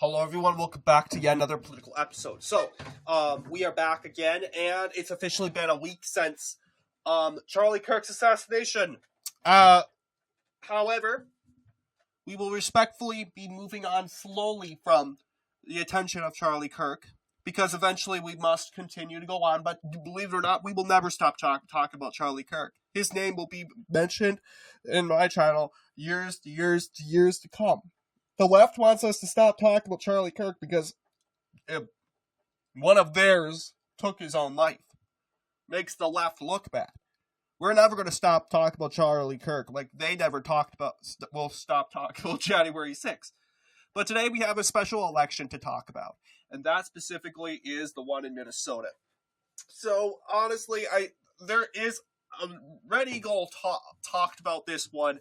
Hello, everyone. Welcome back to yet another political episode. We are back again, and it's officially been a week since Charlie Kirk's assassination. However, we will respectfully be moving on slowly from the attention of Charlie Kirk, because eventually we must continue to go on, but believe it or not, we will never stop talking about Charlie Kirk. His name will be mentioned in my channel years to come. The left wants us to stop talking about Charlie Kirk because one of theirs took his own life. Makes the left look bad. We're never going to stop talking about Charlie Kirk like they never talked about. We'll stop talking about January 6th. But today we have a special election to talk about, and that specifically is the one in Minnesota. So honestly, there is a Red Eagle talked about this one.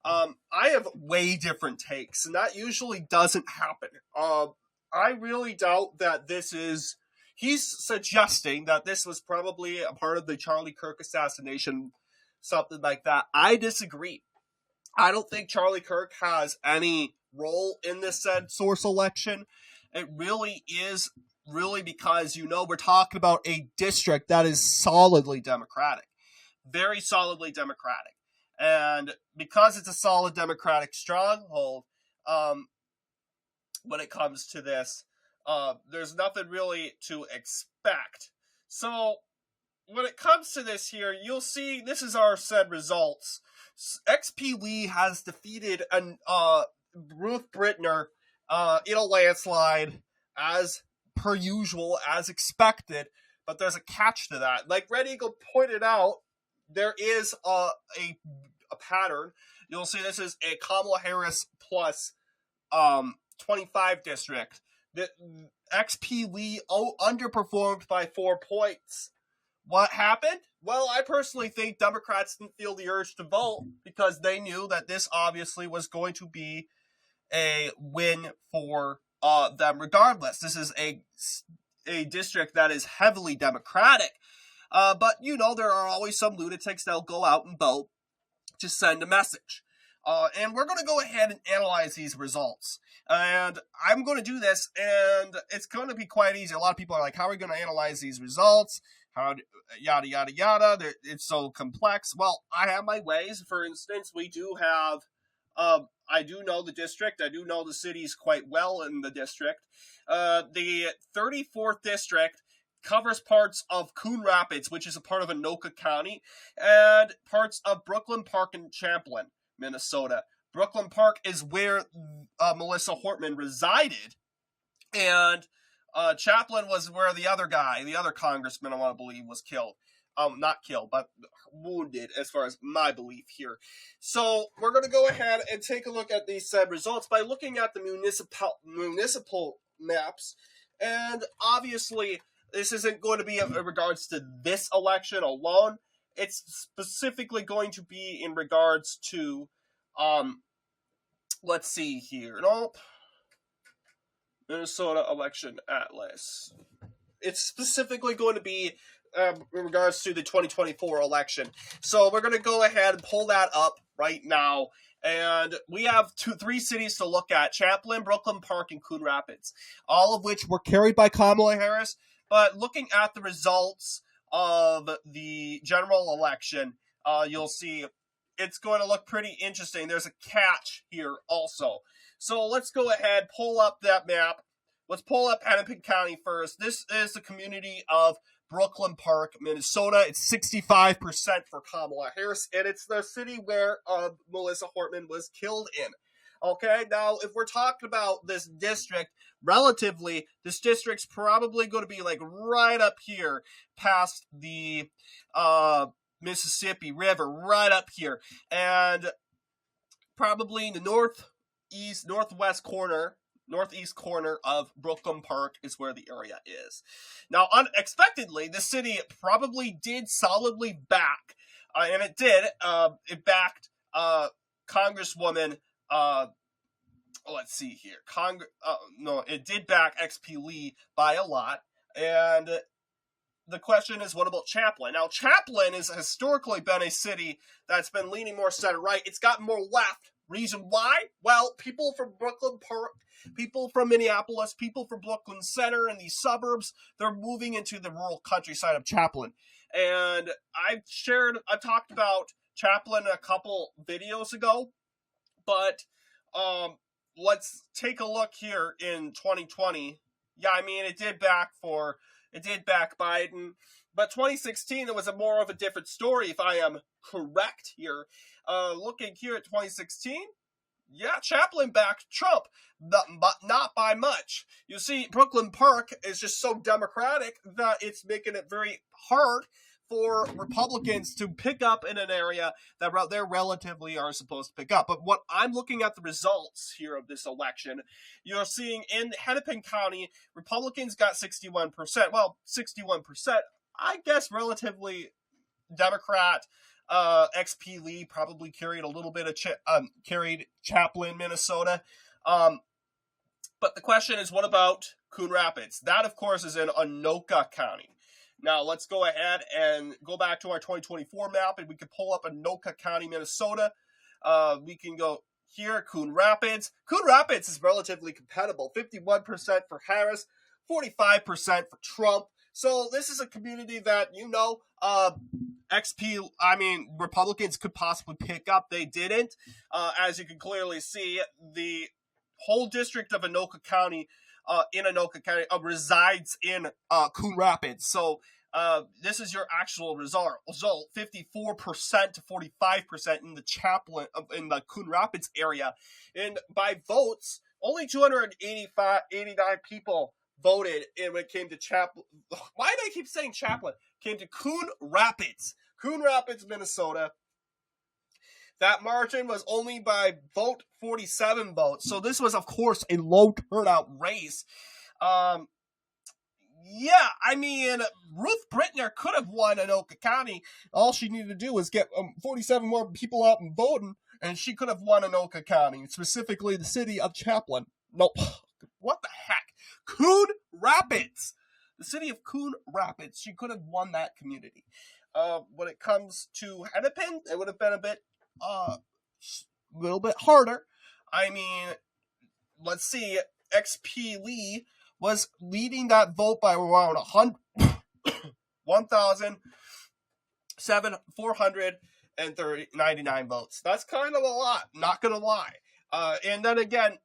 I have way different takes, and that usually doesn't happen. I really doubt that he's suggesting that this was probably a part of the Charlie Kirk assassination, something like that. I disagree. I don't think Charlie Kirk has any role in this said source election. It really is because, we're talking about a district that is solidly Democratic. Very solidly Democratic. And because it's a solid Democratic stronghold, when it comes to this, there's nothing really to expect. So, when it comes to this here, you'll see, this is our said results. XP Lee has defeated Ruth Brittner in a landslide, as per usual, as expected, but there's a catch to that. Like Red Eagle pointed out, there is a pattern. You'll see this is a Kamala Harris plus 25 district. The XP Lee underperformed by 4 points. What happened? Well, I personally think Democrats didn't feel the urge to vote because they knew that this obviously was going to be a win for them regardless. This is a district that is heavily Democratic. But, there are always some lunatics that'll go out and vote to send a message. And we're going to go ahead and analyze these results. And I'm going to do this, and it's going to be quite easy. A lot of people are like, how are we going to analyze these results? Yada, yada, yada. It's so complex. Well, I have my ways. For instance, we do have, I do know the district. I do know the cities quite well in the district. The 34th district covers parts of Coon Rapids, which is a part of Anoka County, and parts of Brooklyn Park and Champlin, Minnesota. Brooklyn Park is where Melissa Hortman resided, and Champlin was where the other congressman, I want to believe, was killed. Not killed, but wounded, as far as my belief here. So we're going to go ahead and take a look at these said results by looking at the municipal maps, and obviously this isn't going to be in regards to this election alone. It's specifically going to be in regards to, let's see here. Nope. Minnesota Election Atlas. It's specifically going to be in regards to the 2024 election. So we're going to go ahead and pull that up right now. And we have three cities to look at: Champlin, Brooklyn Park, and Coon Rapids. All of which were carried by Kamala Harris. But looking at the results of the general election, you'll see it's going to look pretty interesting. There's a catch here also. So let's go ahead, pull up that map. Let's pull up Hennepin County first. This is the community of Brooklyn Park, Minnesota. It's 65% for Kamala Harris, and it's the city where Melissa Hortman was killed in. Okay, now if we're talking about this district, relatively, this district's probably going to be like right up here past the Mississippi River, right up here. And probably in the northeast corner of Brooklyn Park is where the area is. Now, unexpectedly, the city probably did solidly back, and it did. It backed Congresswoman. Let's see here. It did back XP Lee by a lot, and the question is, what about Champlin? Now, Champlin has historically been a city that's been leaning more center-right. It's gotten more left Reason why? Well, people from Brooklyn Park, people from Minneapolis, people from Brooklyn Center and these suburbs, they're moving into the rural countryside of Chaplin. And I talked about Chaplin a couple videos ago, but let's take a look here in 2020. Yeah, I mean, it did back Biden, but 2016, it was more of a different story, if I am correct here. Looking here at 2016, yeah, Chaplin backed Trump, but not by much. You see, Brooklyn Park is just so Democratic that it's making it very hard for Republicans to pick up in an area that they relatively are supposed to pick up. But what I'm looking at the results here of this election, you're seeing in Hennepin County, Republicans got 61%. Well, 61%, I guess relatively Democrat. XP Lee probably carried a little bit of carried Chaplin, Minnesota. But the question is, what about Coon Rapids? That, of course, is in Anoka County. Now, let's go ahead and go back to our 2024 map, and we can pull up Anoka County, Minnesota. We can go here, Coon Rapids. Coon Rapids is relatively compatible. 51% for Harris, 45% for Trump. So this is a community that, Republicans could possibly pick up. They didn't. As you can clearly see, the whole district of Anoka County, resides in Coon Rapids. So this is your actual result. 54% to 45% in the Chaplin, in the Coon Rapids area. And by votes, only 289 people voted when it came to Chaplin. Why do I keep saying Chaplin? Came to Coon Rapids, Minnesota. That margin was only by 47 votes. So this was, of course, a low turnout race. Ruth Brittner could have won Anoka County. All she needed to do was get 47 more people out and voting, and she could have won Anoka County, specifically the city of Chaplin. Nope. What the heck? Coon Rapids. The city of Coon Rapids. She could have won that community. When it comes to Hennepin, it would have been a little bit harder. I mean, let's see. XP Lee was leading that vote by around 1,499 votes. That's kind of a lot, not gonna lie. And then again,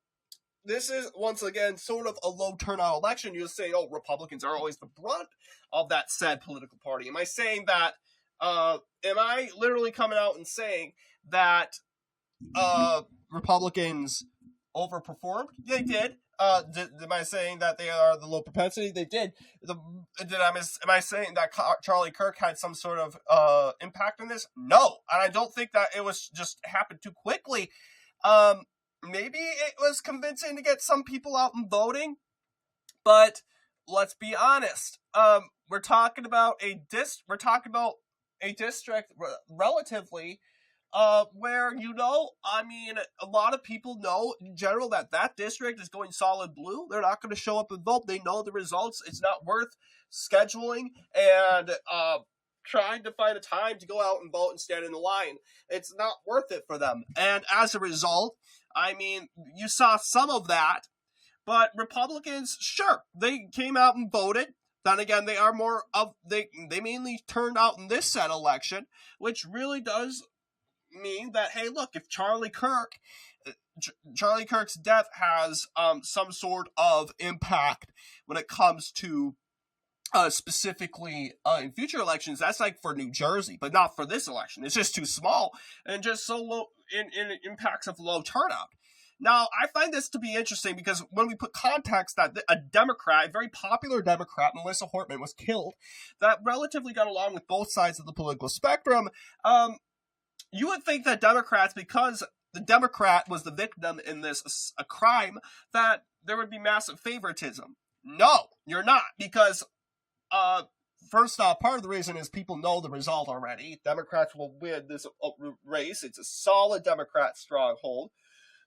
this is, once again, sort of a low turnout election. You'll say, Republicans are always the brunt of that said political party. Am I saying that, am I literally coming out and saying that Republicans overperformed? They did. Am I saying that they are the low propensity? They did. Am I saying that Charlie Kirk had some sort of impact on this? No. And I don't think that it was just happened too quickly. Maybe it was convincing to get some people out and voting, but let's be honest. We're talking about a district relatively where, a lot of people know in general that district is going solid blue. They're not going to show up and vote. They know the results. It's not worth scheduling and trying to find a time to go out and vote and stand in the line. It's not worth it for them. And as a result, you saw some of that, but Republicans, sure, they came out and voted. Then again, they are more of, they mainly turned out in this said election, which really does mean that, hey, look, if Charlie Kirk's death has some sort of impact when it comes to specifically in future elections, that's like for New Jersey, but not for this election. It's just too small and just so low in impacts of low turnout. Now, I find this to be interesting because when we put context that a Democrat, a very popular Democrat, Melissa Hortman, was killed, that relatively got along with both sides of the political spectrum, you would think that Democrats, because the Democrat was the victim in this a crime, that there would be massive favoritism. No, you're not, because first off, part of the reason is people know the result already. Democrats will win this race. It's a solid Democrat stronghold.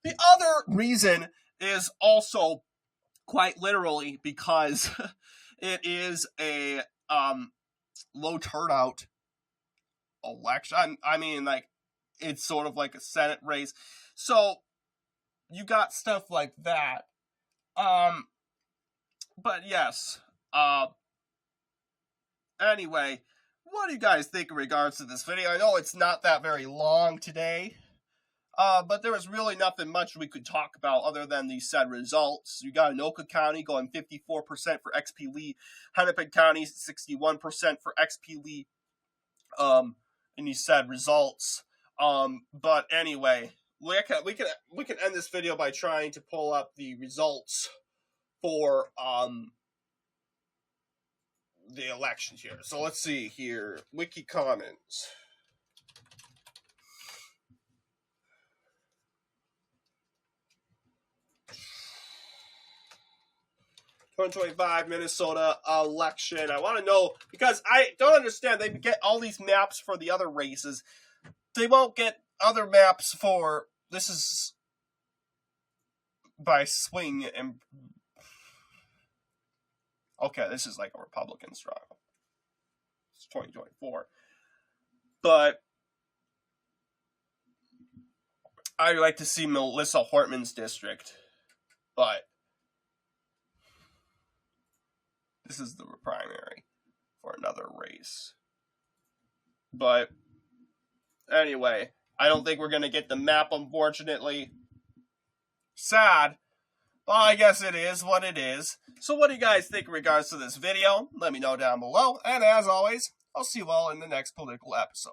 The other reason is also quite literally because it is a low turnout election. It's sort of like a Senate race. So you got stuff like that. But yes. Anyway, what do you guys think in regards to this video? I know it's not that very long today. But there was really nothing much we could talk about other than these said results. You got Anoka County going 54% for XP Lee, Hennepin County 61% for XP Lee, in these said results. But anyway, we can end this video by trying to pull up the results for the elections here. So let's see here, Wiki comments. 2025 Minnesota election. I want to know, because I don't understand. They get all these maps for the other races. They won't get other maps for, this is by swing and, okay, this is like a Republican struggle. It's 2024. But I'd like to see Melissa Hortman's district. But this is the primary for another race. But anyway, I don't think we're going to get the map, unfortunately. Sad. Well, I guess it is what it is. So what do you guys think in regards to this video? Let me know down below. And as always, I'll see you all in the next political episode.